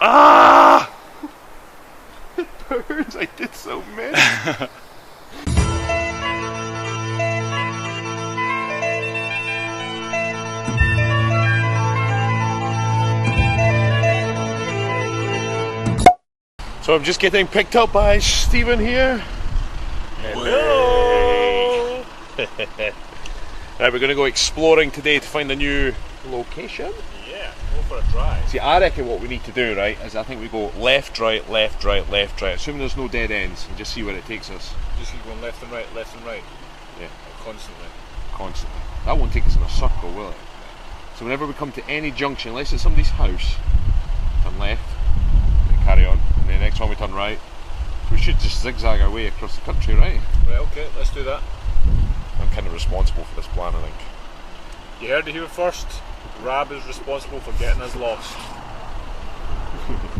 Ah! It burns. I did so many. So I'm just getting picked up by Stephen here. Hello! Right, we're going to go exploring today to find a new location. Yeah, go for a drive. See, I reckon what we need to do, right, is I think we go left, right, left, right, left, right, assuming there's no dead ends, and just see where it takes us. Just keep going left and right, left and right. Yeah. Constantly. Constantly. That won't take us in a circle, will it? So whenever we come to any junction, unless it's somebody's house, turn left, and carry on, and then the next one we turn right. We should just zigzag our way across the country, right? Right, okay, let's do that. I'm kind of responsible for this plan, I think. You heard it here first. Rab is responsible for getting us lost.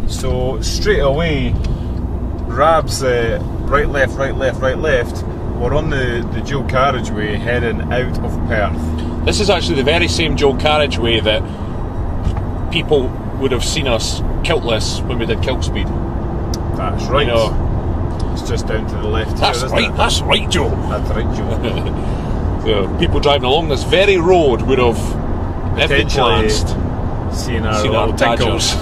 So straight away, Rab's right, left, right, left, right, left. We're on the dual carriageway heading out of Perth. This is actually the very same dual carriageway that people would have seen us kiltless when we did kilt speed. That's right. You know, it's just down to the left. that's here, right. That's right, Joe. That's right, Joe. So people driving along this very road would have, if they glanced, seen our little tinkles.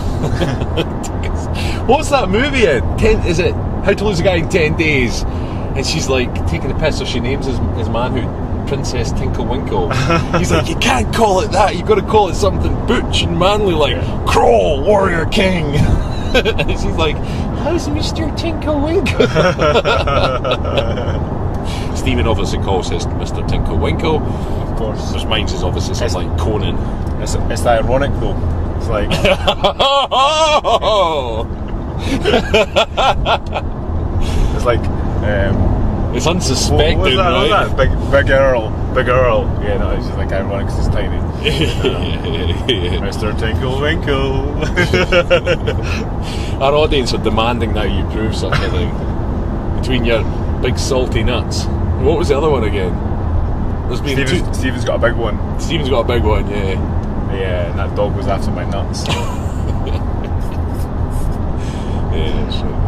What's that movie in? Is it How to Lose a Guy in 10 Days? And she's like taking the piss, so she names his manhood Princess Tinklewinkle. He's like, you can't call it that, you've got to call it something butch and manly like Crawl, Warrior King. And she's like, how's Mr. Tinklewinkle? Stephen obviously calls his Mr. Tinklewinkle. Of course. There's mine's is obviously something like Conan. It's ironic though. It's like it's like it's unsuspected, what was that? right? What was that? Big Earl. Yeah, no, it's just like ironic because it's tiny. Mr. Tinklewinkle. Our audience are demanding now you prove such a thing. Between your big salty nuts. What was the other one again? There's been Stephen's got a big one. Stephen's got a big one, yeah. Yeah, and that dog was after my nuts. Yeah, that's right.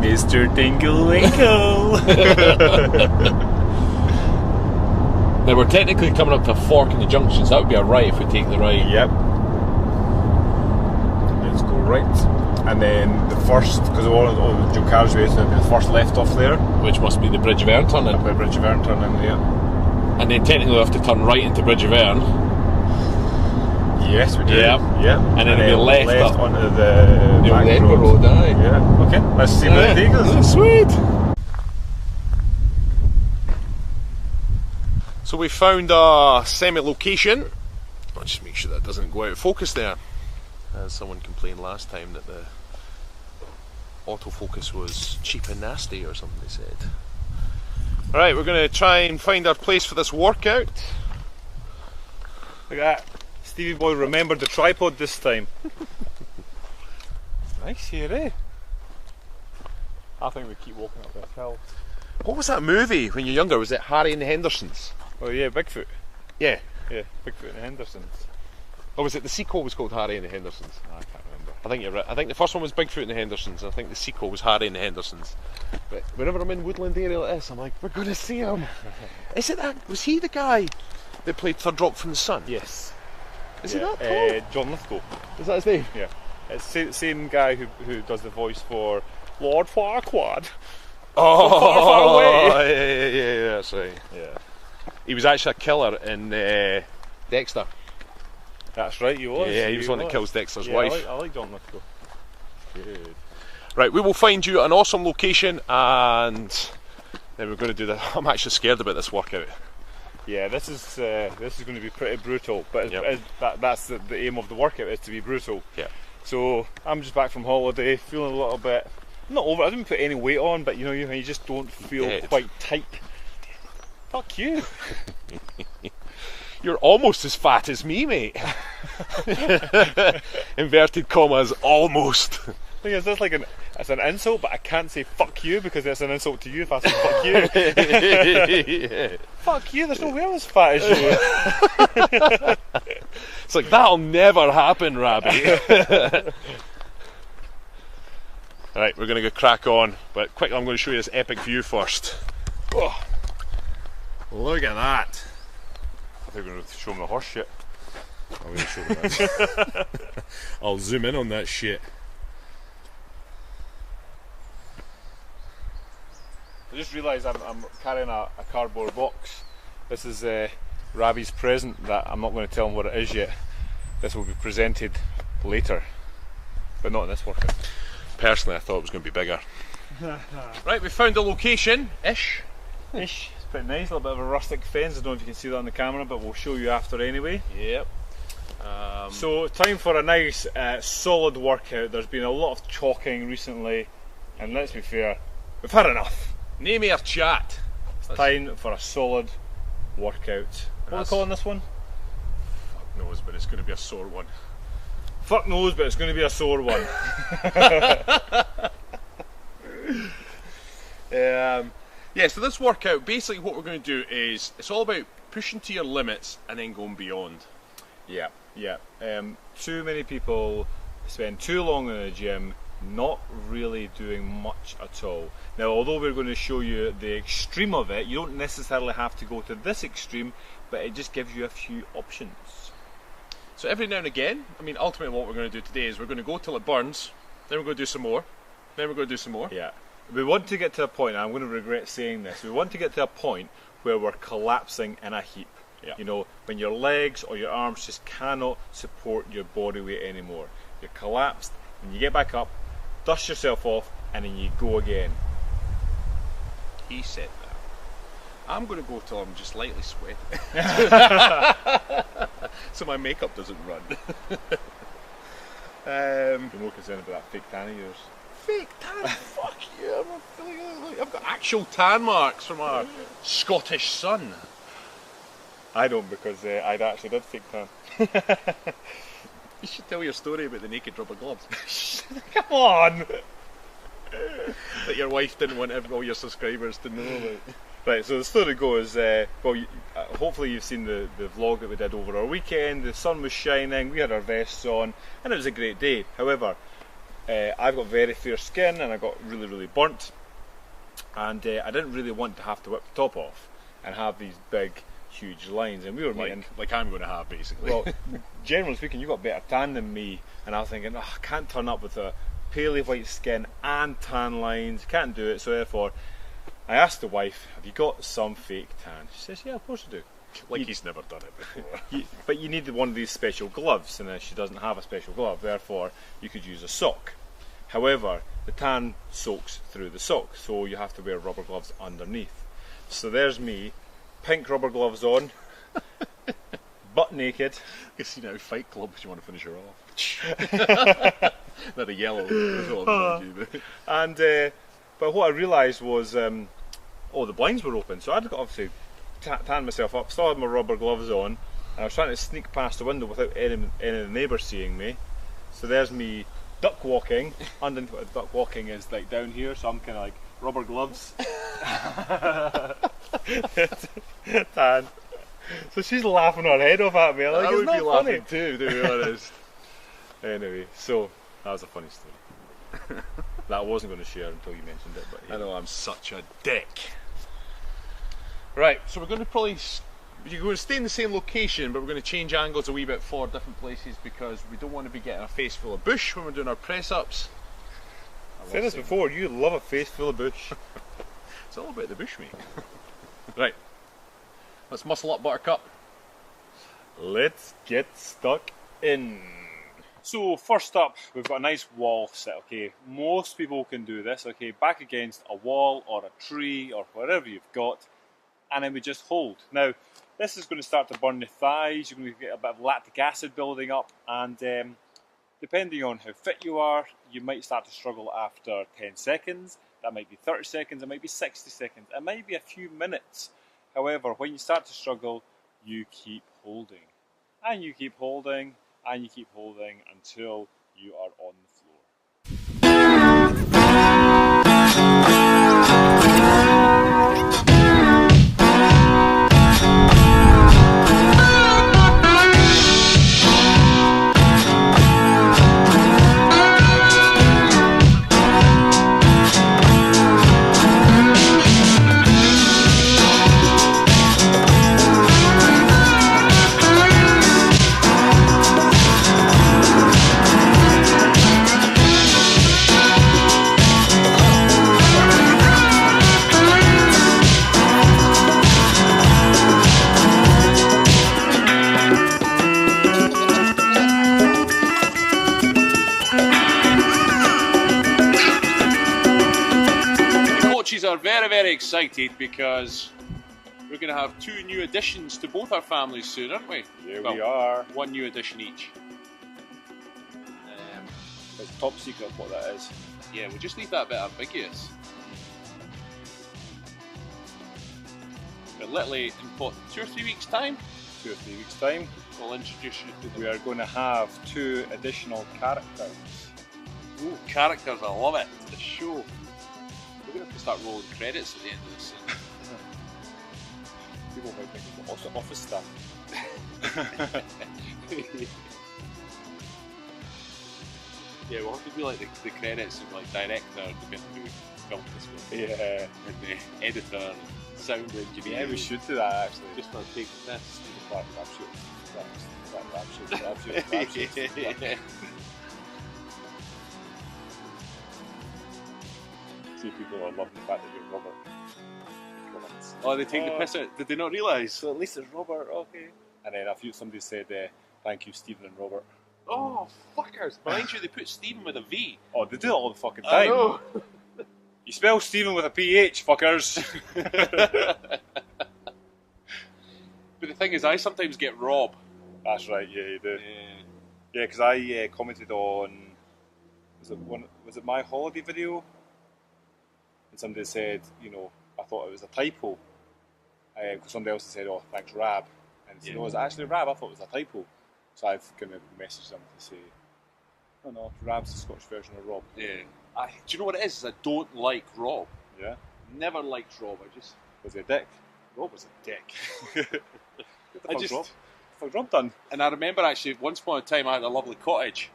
Mr. Tinklewinkle. Now we're technically coming up to a fork in the junction, so that would be a right if we take the right. Yep. Let's go right. And then the first, because all the dual carriageways, so the first left off there. Which must be the Bridge of Erne turning. Up by Bridge of Erne turning, yeah. And then technically we'll have to turn right into Bridge of Erne. Yes, we do. Yep. Yep. And then we'll be left up onto the back Edinburgh road. Road, aye. Yeah. Okay, let's see where it takes us. Sweet. So we found a semi-location. I'll just make sure that doesn't go out of focus there. As someone complained last time that the autofocus was cheap and nasty or something they said. Alright, we're going to try and find our place for this workout. Look at that. Stevie boy remembered the tripod this time. Nice here, eh? I think we keep walking up this hill. What was that movie when you're younger? Was it Harry and the Hendersons? Oh yeah, Bigfoot. Yeah. Yeah, Bigfoot and the Hendersons. Or was it the sequel was called Harry and the Hendersons? I can't remember. I think you're right. I think the first one was Bigfoot and the Hendersons, and I think the sequel was Harry and the Hendersons. But whenever I'm in woodland area like this, I'm like, we're going to see him. Is it that? Was he the guy that played Third Rock from the Sun? Yes. Is he that? John Lithgow. Is that his name? Yeah. It's the same guy who does the voice for Lord Farquaad. Oh, far away. Yeah, that's right. Yeah. He was actually a killer in Dexter. That's right, he was. Yeah, he was the one that kills Dexter's yeah, wife. I like John Lithgow. Good. Right, we will find you an awesome location, and then we're going to do the. I'm actually scared about this workout. Yeah, this is going to be pretty brutal, but Yep. that's the aim of the workout, is to be brutal. Yeah. So I'm just back from holiday, feeling a little bit not over. I didn't put any weight on, but you just don't feel quite tight. Fuck you. You're almost as fat as me, mate. Inverted commas, almost. Thing is, that's like it's an insult, but I can't say fuck you because it's an insult to you if I say fuck you. Yeah. Fuck you, there's no way I'm as fat as you. It's like, that'll never happen, Rabbi. Right, we're going to go crack on, but quickly I'm going to show you this epic view first. Oh, look at that. I think we're going to show them the horse shit. I'm going to show them that. I'll zoom in on that shit. I just realised I'm carrying a cardboard box. This is Ravi's present that I'm not going to tell him what it is yet. This will be presented later, but not in this workout. Personally, I thought it was going to be bigger. Right, we found a location-ish. Ish. It's pretty nice, a little bit of a rustic fence. I don't know if you can see that on the camera, but we'll show you after anyway. Yep. So, time for a nice solid workout. There's been a lot of talking recently, and let's be fair, we've had enough. Name your chat. It's time for a solid workout. What are we calling this one? Fuck knows, but it's going to be a sore one. Fuck knows, but it's going to be a sore one. Yeah, so this workout, basically what we're going to do is, it's all about pushing to your limits and then going beyond. Yeah. Too many people spend too long in the gym not really doing much at all. Now, although we're going to show you the extreme of it, you don't necessarily have to go to this extreme, but it just gives you a few options. So every now and again, I mean, ultimately what we're going to do today is we're going to go till it burns, then we're going to do some more, then we're going to do some more. Yeah. We want to get to a point, and I'm going to regret saying this, we want to get to a point where we're collapsing in a heap. Yeah. You know, when your legs or your arms just cannot support your body weight anymore. You're collapsed, and you get back up, dust yourself off, and then you go again. He said that. I'm going to go till I'm just lightly sweating. So my makeup doesn't run. You're more concerned about that fake tan of yours. Fake tan? Fuck you. I've got actual tan marks from our Scottish sun. I don't, because I actually did fake tan. You should tell your story about the naked rubber gloves. Come on! That your wife didn't want all your subscribers to know about. Right, so the story goes, hopefully you've seen the vlog that we did over our weekend. The sun was shining, we had our vests on, and it was a great day. However, I've got very fair skin and I got really, really burnt. And I didn't really want to have to whip the top off and have these big, huge lines. And we were meeting... Like I'm going to have, basically. Well, generally speaking, you got better tan than me. And I was thinking, I can't turn up with a paley white skin and tan lines. Can't do it, so therefore... I asked the wife, have you got some fake tan? She says, yeah, of course I do. He's never done it before. But you need one of these special gloves, and she doesn't have a special glove, therefore you could use a sock. However, the tan soaks through the sock, so you have to wear rubber gloves underneath. So there's me, pink rubber gloves on, butt naked. You see now, Fight Club, if you want to finish her off. Not a yellow. And but what I realised was, the blinds were open, so I'd obviously tanned myself up, still had my rubber gloves on, and I was trying to sneak past the window without any of the neighbours seeing me. So there's me duck walking. Underneath what duck walking is like down here, so I'm kind of like rubber gloves. Tan. So she's laughing her head off at me. Like, I would be laughing funny too, to be honest. Anyway, so that was a funny story. That I wasn't going to share until you mentioned it. But yeah. I know, I'm such a dick. Right, so we're going to probably... You're going to stay in the same location, but we're going to change angles a wee bit for different places because we don't want to be getting a face full of bush when we're doing our press-ups. I've said this before, you love a face full of bush. It's all about the bush, mate. Right, let's muscle up, Buttercup. Let's get stuck in. So first up, we've got a nice wall set, okay? Most people can do this, okay? Back against a wall or a tree or whatever you've got, and then we just hold. Now, this is going to start to burn the thighs, you're going to get a bit of lactic acid building up, and depending on how fit you are, you might start to struggle after 10 seconds, that might be 30 seconds, it might be 60 seconds, it might be a few minutes. However, when you start to struggle, you keep holding. And you keep holding, and you keep holding until you are on the floor. are very, very excited because we're going to have 2 new additions to both our families soon, aren't we? Yeah, we are. 1 new addition each. It's top secret what that is. Yeah, we'll just leave that a bit ambiguous. But literally, in what, 2 or 3 weeks' time, 2 or 3 weeks' time, we'll introduce you to we are going to have 2 additional characters. Ooh, characters, I love it. The show. We're going to have to start rolling credits at the end of this thing. People might think it's also office stuff. Yeah, we'll have to do like the credits of like director, depending who filmed this one. Yeah. And the editor, and sound engineer. Yeah, we should do that actually. Just for taking this. Absolutely. See, people are loving the fact that you're Robert. Oh, they take the piss out. Did they not realise? So at least it's Robert, okay. And then somebody said, thank you, Stephen and Robert. Oh, fuckers. Mind you, they put Stephen with a V. Oh, they do it all the fucking I time. know. You spell Stephen with a PH, fuckers. But the thing is, I sometimes get Rob. That's right, yeah, you do. Yeah. Yeah, because I commented on, was it my holiday video? And somebody said, I thought it was a typo. Because somebody else said, oh, thanks, Rab. And said, no, is it actually Rab? I thought it was a typo. So I've kind of messaged them to say, oh no, Rab's the Scottish version of Rob. Yeah. Do you know what it is? I don't like Rob. Yeah? Never liked Rob. Was he a dick? Rob was a dick. What's Rob done? And I remember actually, once upon a time, I had a lovely cottage.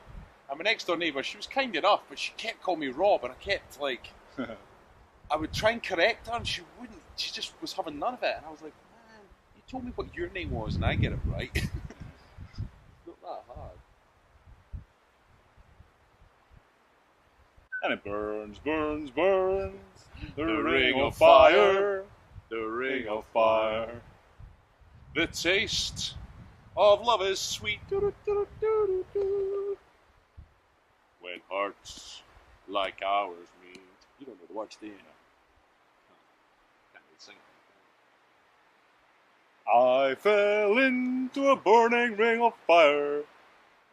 And my next door neighbour, she was kind enough, but she kept calling me Rob, and I kept I would try and correct her, and she wouldn't. She just was having none of it, and I was like, man, you told me what your name was, and I get it right. Not that hard. And it burns, burns, burns. The ring of fire. The ring of fire. The taste of love is sweet. Do-do-do-do-do-do. When hearts like ours meet. You don't know the words, do you? Can't really sing it. I fell into a burning ring of fire.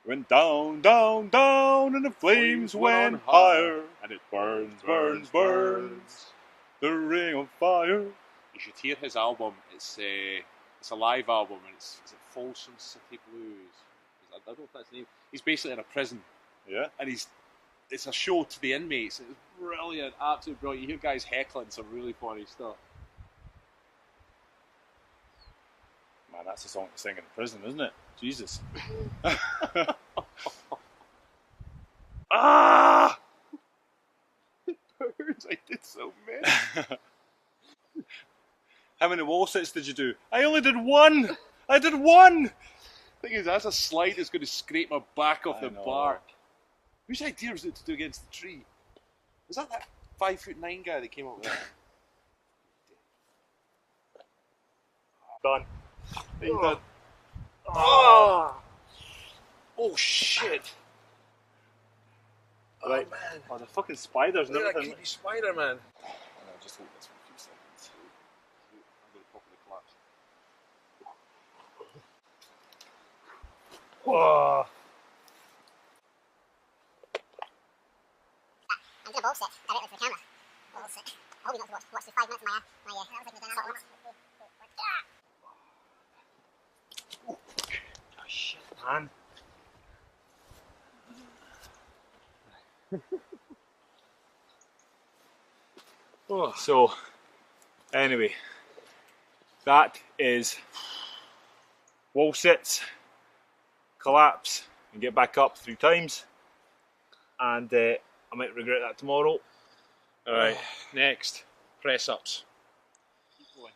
Went down, down, down, and the flames went higher. And it Burns, burns, burns. The ring of fire. You should hear his album. It's a live album, and is it Folsom City Blues? I don't know if that's the name. He's basically in a prison. Yeah. And it's a show to the inmates. It's brilliant, absolutely brilliant. You hear guys heckling some really funny stuff. Man, that's a song to sing in prison, isn't it? Jesus. Ah! It burns. I did so many. How many wall sits did you do? I only did 1! I did 1! Thing is, that's a slide that's going to scrape my back off the know. bark. Whose idea was it to do against the tree? Was that 5'9" guy that came up with that? Done. Done. Oh shit! Right. Oh man! Oh, the fucking spiders and Look at that everything. creepy spider, man. I'll just hold this for a few seconds. I'm going to pop in the clutch. Oh. I'm going to bullshit directly to the camera. Bullshit. I hope you not watch the 5 minutes of my that was like we've done that once. Oh shit, man. So, anyway, that is wall sits, collapse, and get back up 3 times. And I might regret that tomorrow. Alright, next. Press ups. Keep going.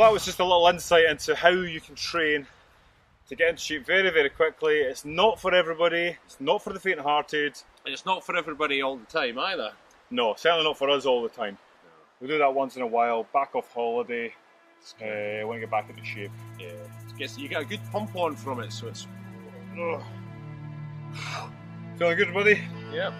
that was just a little insight into how you can train to get into shape very, very quickly. It's not for everybody. It's not for the faint-hearted. And it's not for everybody all the time either. No, certainly not for us all the time. We'll do that once in a while, back off holiday, when we get back into shape. Yeah. You get a good pump on from it, so it's... Feeling good, buddy? Yep.